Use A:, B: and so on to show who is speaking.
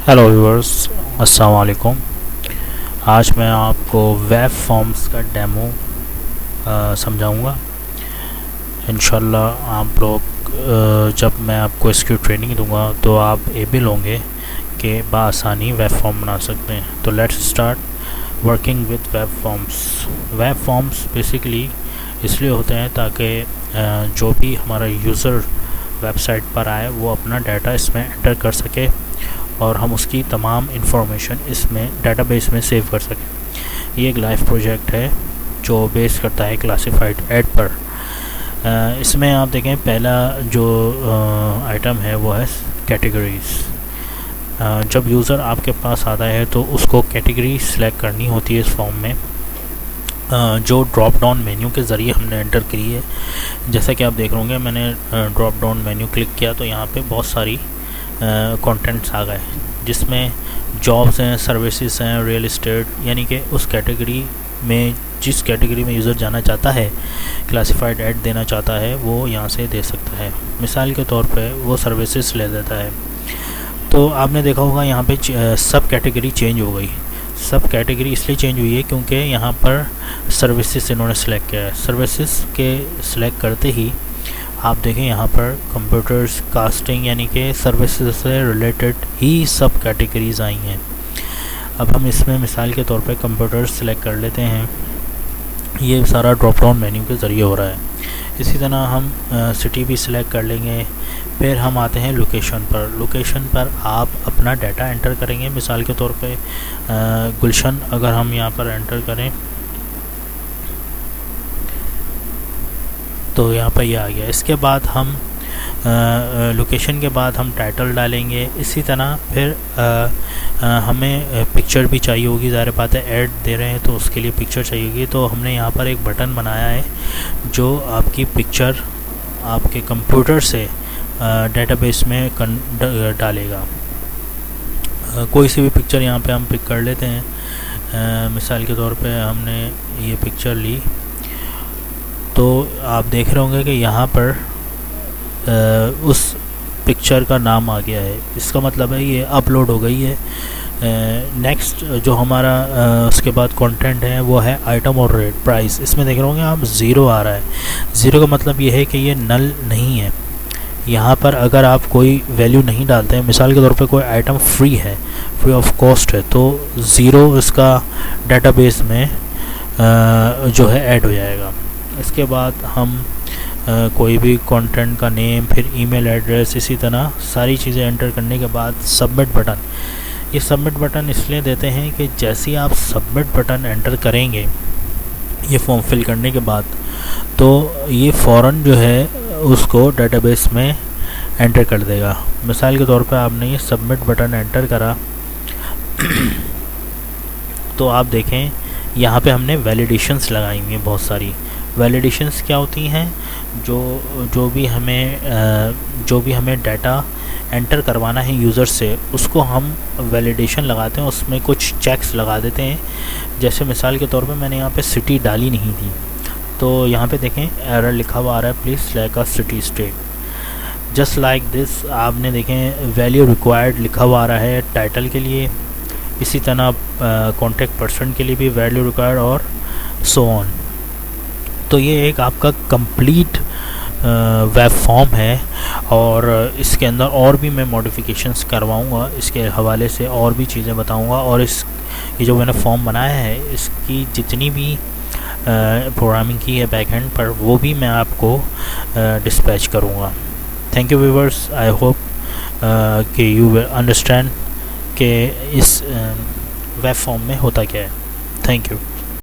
A: Hello viewers, अस्सलाम वालेकुम। आज मैं आपको वेब फॉर्म्स का डेमो समझाऊंगा। इंशाल्लाह आप लोग जब मैं आपको इसकी ट्रेनिंग दूंगा तो आप एबल होंगे कि बआसानी वेब फॉर्म बना सकते हैं। तो let's start working with web forms. Web forms basically इसलिए होते हैं ताकि जो भी हमारा यूज़र वेबसाइट पर आए वो अपना डाटा इसमें एंटर कर सके और हम उसकी तमाम इंफॉर्मेशन इसमें डेटाबेस में सेव कर सकें। ये एक लाइव प्रोजेक्ट है जो बेस करता है क्लासिफाइड ऐड पर। इसमें आप देखें पहला जो आइटम है वो है कैटेगरीज़। जब यूज़र आपके पास आता है तो उसको कैटेगरी सेलेक्ट करनी होती है इस फॉर्म में, जो ड्रॉप डाउन मेन्यू के ज़रिए हमने एंटर की है। जैसा कि आप देख रहे होंगे, मैंने ड्रॉप डाउन मेन्यू क्लिक किया तो यहाँ पे बहुत सारी कंटेंट्स आ गए जिसमें जॉब्स हैं, सर्विसेज हैं, रियल इस्टेट, यानी कि उस कैटेगरी में जिस कैटेगरी में यूज़र जाना चाहता है, क्लासिफाइड ऐड देना चाहता है, वो यहाँ से दे सकता है। मिसाल के तौर पे वो सर्विसेज ले देता है। तो आपने देखा होगा यहाँ पे सब कैटेगरी चेंज हो गई। सब कैटेगरी इसलिए चेंज हुई है क्योंकि यहाँ पर सर्विसेज इन्होंने सेलेक्ट किया है। सर्विसेज के सिलेक्ट करते ही आप देखें यहाँ पर कंप्यूटर्स, कास्टिंग, यानी कि सर्विसेज से रिलेटेड ही सब कैटेगरीज़ आई हैं। अब हम इसमें मिसाल के तौर पे कंप्यूटर्स सेलेक्ट कर लेते हैं। ये सारा ड्रॉप डाउन मेन्यू के ज़रिए हो रहा है। इसी तरह हम सिटी भी सिलेक्ट कर लेंगे। फिर हम आते हैं लोकेशन पर। लोकेशन पर आप अपना डाटा एंटर करेंगे। मिसाल के तौर पे गुलशन अगर हम यहाँ पर एंटर करें तो यहाँ पर ये आ गया। इसके बाद हम लोकेशन के बाद हम टाइटल डालेंगे। इसी तरह फिर हमें पिक्चर भी चाहिए होगी, ज़ाहिर बात है ऐड दे रहे हैं तो उसके लिए पिक्चर चाहिए होगी। तो हमने यहाँ पर एक बटन बनाया है जो आपकी पिक्चर आपके कंप्यूटर से डेटाबेस में डालेगा। कोई सी भी पिक्चर यहाँ पे हम पिक कर लेते हैं। मिसाल के तौर पे हमने ये पिक्चर ली तो आप देख रहे होंगे कि यहाँ पर उस पिक्चर का नाम आ गया है। इसका मतलब है ये अपलोड हो गई है। नेक्स्ट जो हमारा उसके बाद कंटेंट है वो है आइटम और रेट प्राइस। इसमें देख रहे होंगे आप ज़ीरो आ रहा है। ज़ीरो का मतलब ये है कि ये नल नहीं है। यहाँ पर अगर आप कोई वैल्यू नहीं डालते हैं, मिसाल के तौर पे कोई आइटम फ्री है, फ्री ऑफ कॉस्ट है, तो ज़ीरो इसका डेटाबेस में जो है ऐड हो जाएगा। इसके बाद हम कोई भी कंटेंट का नेम, फिर ईमेल एड्रेस, इसी तरह सारी चीज़ें एंटर करने के बाद सबमिट बटन। ये सबमिट बटन इसलिए देते हैं कि जैसे ही आप सबमिट बटन एंटर करेंगे ये फॉर्म फिल करने के बाद, तो ये फ़ौरन जो है उसको डेटाबेस में एंटर कर देगा। मिसाल के तौर पे आपने ये सबमिट बटन एंटर करा तो आप देखें यहाँ पे हमने वैलिडेशंस लगाई हुई हैं बहुत सारी। वैलिडेशंस क्या होती हैं? जो भी हमें डाटा एंटर करवाना है यूज़र से, उसको हम वैलिडेशन लगाते हैं, उसमें कुछ चेक्स लगा देते हैं। जैसे मिसाल के तौर पे मैंने यहाँ पे सिटी डाली नहीं थी तो यहाँ पे देखें एरर लिखा हुआ आ रहा है, please select a city state. Just like this आपने देखें वैल्यू रिक्वायर्ड लिखा हुआ आ रहा है टाइटल के लिए। इसी तरह कॉन्टैक्ट पर्सन के लिए भी वैल्यू रिक्वायर्ड और सो ऑन। तो ये एक आपका कंप्लीट वेब फॉर्म है और इसके अंदर और भी मैं मॉडिफिकेशंस करवाऊँगा, इसके हवाले से और भी चीज़ें बताऊँगा। और ये जो मैंने फॉर्म बनाया है इसकी जितनी भी प्रोग्रामिंग की है बैकएंड पर, वो भी मैं आपको डिस्पैच करूँगा। Thank you viewers, I hope कि यू विल अंडरस्टैंड कि इस वेब फॉर्म में होता क्या है। Thank you.